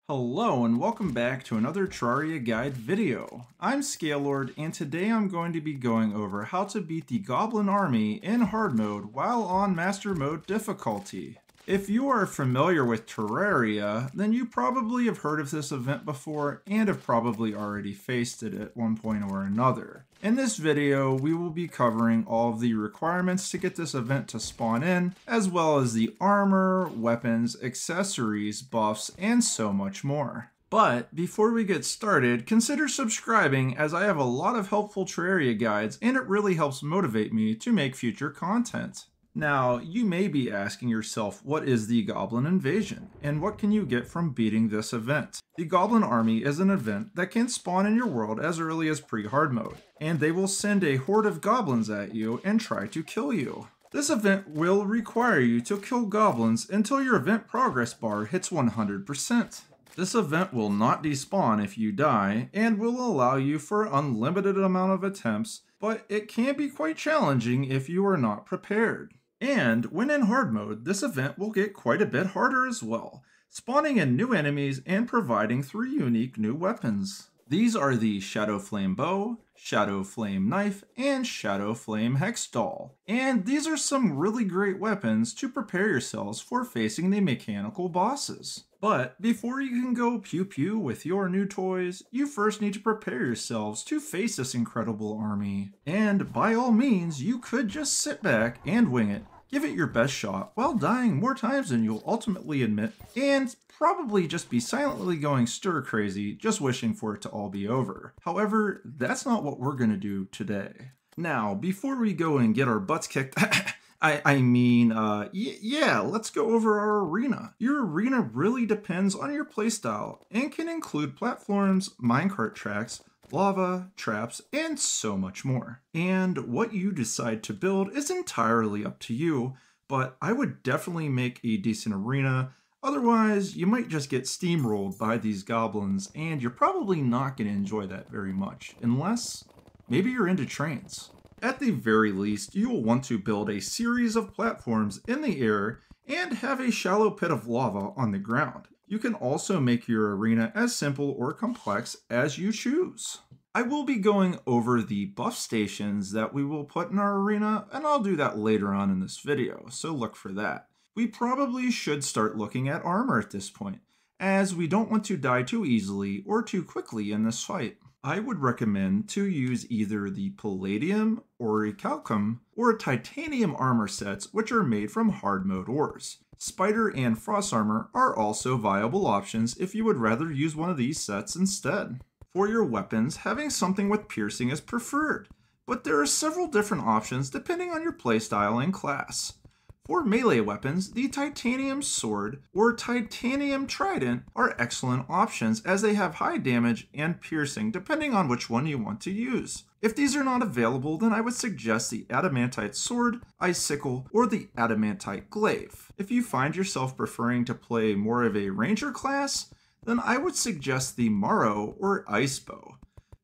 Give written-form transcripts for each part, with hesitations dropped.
Hello and welcome back to another Terraria guide video. I'm Scalelord and today I'm going to be going over how to beat the Goblin Army in hard mode while on master mode difficulty. If you are familiar with Terraria, then you probably have heard of this event before and have probably already faced it at one point or another. In this video, we will be covering all of the requirements to get this event to spawn in, as well as the armor, weapons, accessories, buffs, and so much more. But before we get started, consider subscribing as I have a lot of helpful Terraria guides and it really helps motivate me to make future content. Now, you may be asking yourself, what is the Goblin Invasion, and what can you get from beating this event? The Goblin Army is an event that can spawn in your world as early as pre-hard mode, and they will send a horde of goblins at you and try to kill you. This event will require you to kill goblins until your event progress bar hits 100%. This event will not despawn if you die, and will allow you for an unlimited amount of attempts, but it can be quite challenging if you are not prepared. And when in hard mode, this event will get quite a bit harder as well, spawning in new enemies and providing 3 unique new weapons. These are the Shadow Flame Bow, Shadow Flame Knife, and Shadow Flame Hex Doll. And these are some really great weapons to prepare yourselves for facing the mechanical bosses. But before you can go pew pew with your new toys, you first need to prepare yourselves to face this incredible army. And by all means, you could just sit back and wing it, give it your best shot while dying more times than you'll ultimately admit, and probably just be silently going stir crazy, just wishing for it to all be over. However, that's not what we're gonna do today. Now, before we go and get our butts kicked, yeah, let's go over our arena. Your arena really depends on your playstyle and can include platforms, minecart tracks, lava, traps, and so much more. And what you decide to build is entirely up to you, but I would definitely make a decent arena. Otherwise, you might just get steamrolled by these goblins, and you're probably not going to enjoy that very much, unless maybe you're into trains. At the very least, you will want to build a series of platforms in the air and have a shallow pit of lava on the ground. You can also make your arena as simple or complex as you choose. I will be going over the buff stations that we will put in our arena, and I'll do that later on in this video, so look for that. We probably should start looking at armor at this point, as we don't want to die too easily or too quickly in this fight. I would recommend to use either the Palladium, Orichalcum, or Titanium armor sets which are made from hard mode ores. Spider and Frost armor are also viable options if you would rather use one of these sets instead. For your weapons, having something with piercing is preferred, but there are several different options depending on your playstyle and class. For melee weapons, the Titanium Sword or Titanium Trident are excellent options as they have high damage and piercing depending on which one you want to use. If these are not available, then I would suggest the Adamantite Sword, Icicle, or the Adamantite Glaive. If you find yourself preferring to play more of a ranger class, then I would suggest the Morrow or Ice Bow.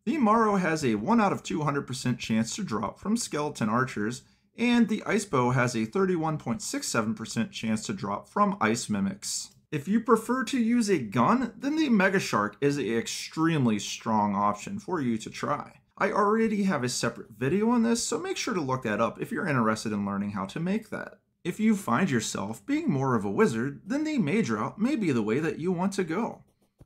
The Morrow has a 1 out of 200% chance to drop from skeleton archers, and the Ice Bow has a 31.67% chance to drop from ice mimics. If you prefer to use a gun, then the Mega Shark is an extremely strong option for you to try. I already have a separate video on this, so make sure to look that up if you're interested in learning how to make that. If you find yourself being more of a wizard, then the Mage route may be the way that you want to go.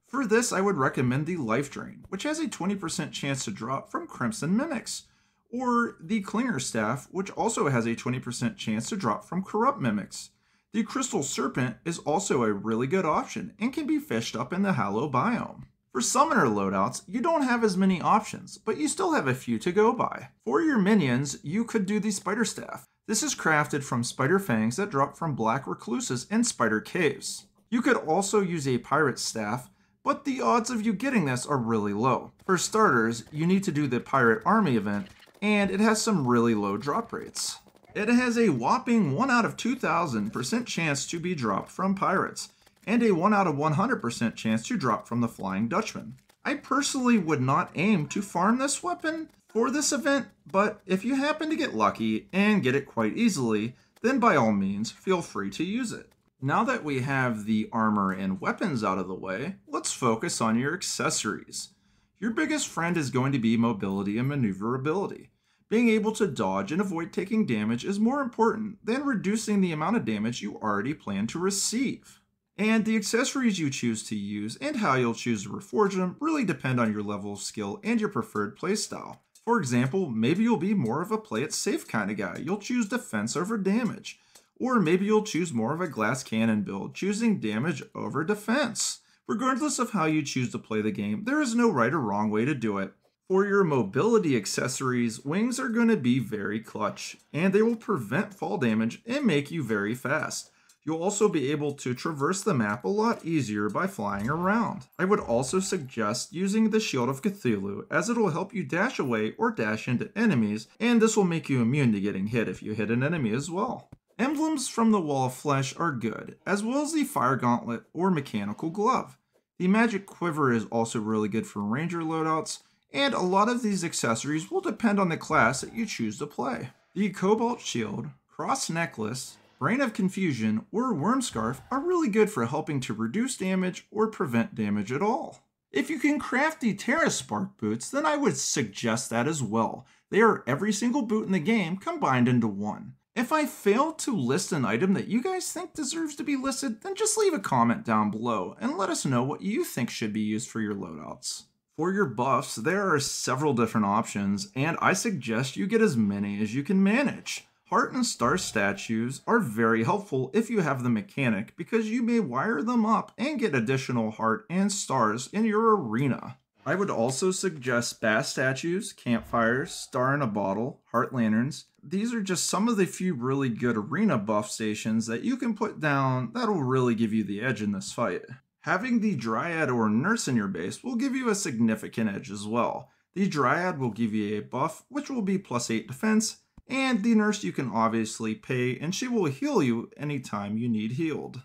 For this, I would recommend the Life Drain, which has a 20% chance to drop from Crimson Mimics, or the Clinger Staff, which also has a 20% chance to drop from Corrupt Mimics. The Crystal Serpent is also a really good option and can be fished up in the Hallow biome. For summoner loadouts, you don't have as many options, but you still have a few to go by. For your minions, you could do the Spider Staff. This is crafted from spider fangs that drop from black recluses and spider caves. You could also use a Pirate Staff, but the odds of you getting this are really low. For starters, you need to do the Pirate Army event, and it has some really low drop rates. It has a whopping 1 out of 2,000% chance to be dropped from pirates, and a 1 out of 100% chance to drop from the Flying Dutchman. I personally would not aim to farm this weapon for this event, but if you happen to get lucky and get it quite easily, then by all means feel free to use it. Now that we have the armor and weapons out of the way, let's focus on your accessories. Your biggest friend is going to be mobility and maneuverability. Being able to dodge and avoid taking damage is more important than reducing the amount of damage you already plan to receive. And the accessories you choose to use and how you'll choose to reforge them really depend on your level of skill and your preferred playstyle. For example, maybe you'll be more of a play it safe kind of guy. You'll choose defense over damage. Or maybe you'll choose more of a glass cannon build, choosing damage over defense. Regardless of how you choose to play the game, there is no right or wrong way to do it. For your mobility accessories, wings are going to be very clutch, and they will prevent fall damage and make you very fast. You'll also be able to traverse the map a lot easier by flying around. I would also suggest using the Shield of Cthulhu, as it will help you dash away or dash into enemies, and this will make you immune to getting hit if you hit an enemy as well. Emblems from the Wall of Flesh are good, as well as the Fire Gauntlet or Mechanical Glove. The Magic Quiver is also really good for Ranger loadouts, and a lot of these accessories will depend on the class that you choose to play. The Cobalt Shield, Cross Necklace, Brain of Confusion, or Worm Scarf are really good for helping to reduce damage or prevent damage at all. If you can craft the Terra Spark boots, then I would suggest that as well. They are every single boot in the game combined into one. If I fail to list an item that you guys think deserves to be listed, then just leave a comment down below and let us know what you think should be used for your loadouts. For your buffs, there are several different options, and I suggest you get as many as you can manage. Heart and Star statues are very helpful if you have the mechanic, because you may wire them up and get additional heart and stars in your arena. I would also suggest bass statues, campfires, star in a bottle, heart lanterns. These are just some of the few really good arena buff stations that you can put down that'll really give you the edge in this fight. Having the Dryad or Nurse in your base will give you a significant edge as well. The Dryad will give you a buff, which will be +8 defense, and the Nurse you can obviously pay, and she will heal you anytime you need healed.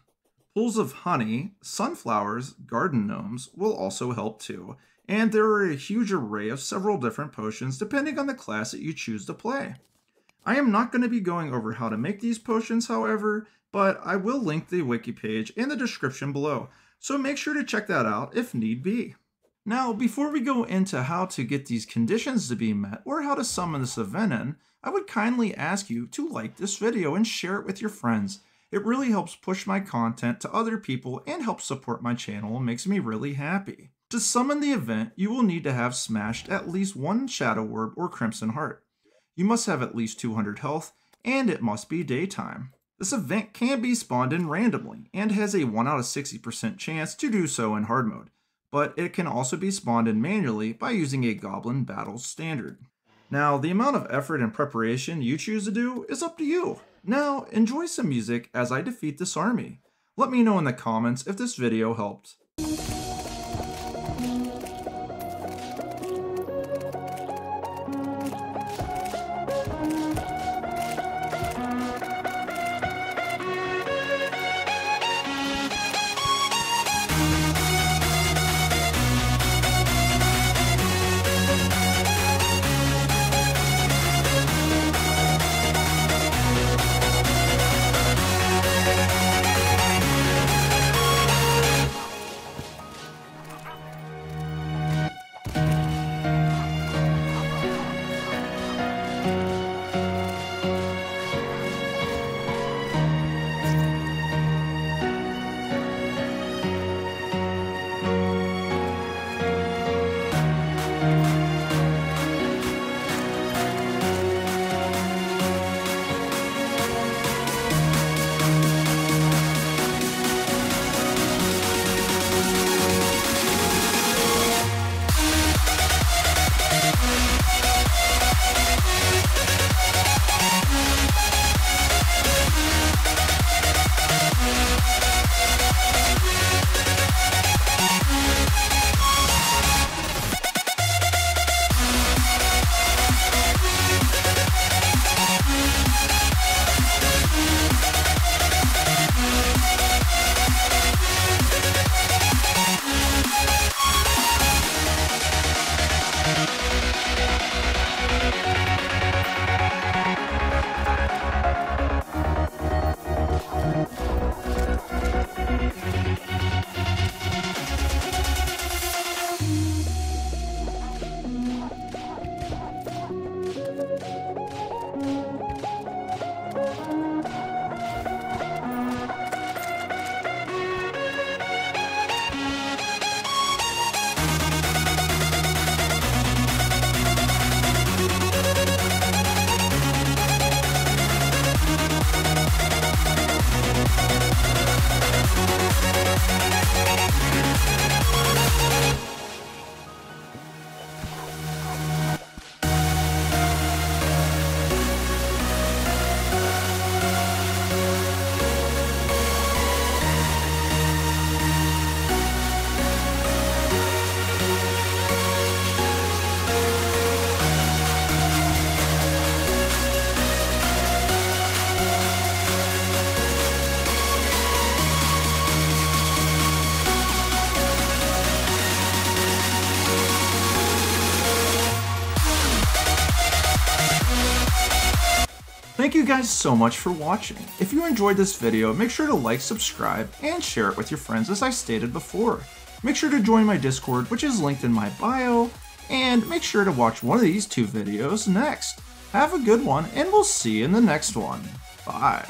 Pools of honey, sunflowers, garden gnomes will also help too, and there are a huge array of several different potions depending on the class that you choose to play. I am not going to be going over how to make these potions, however, but I will link the wiki page in the description below, so make sure to check that out if need be. Now, before we go into how to get these conditions to be met or how to summon this event in, I would kindly ask you to like this video and share it with your friends. It really helps push my content to other people and helps support my channel and makes me really happy. To summon the event, you will need to have smashed at least one Shadow Orb or Crimson Heart. You must have at least 200 health, and it must be daytime. This event can be spawned in randomly, and has a 1 out of 60% chance to do so in hard mode, but it can also be spawned in manually by using a Goblin Battle Standard. Now, the amount of effort and preparation you choose to do is up to you. Now, enjoy some music as I defeat this army. Let me know in the comments if this video helped. Thank you guys so much for watching. If you enjoyed this video, make sure to like, subscribe, and share it with your friends as I stated before. Make sure to join my Discord, which is linked in my bio, and make sure to watch one of these two videos next. Have a good one, and we'll see you in the next one. Bye.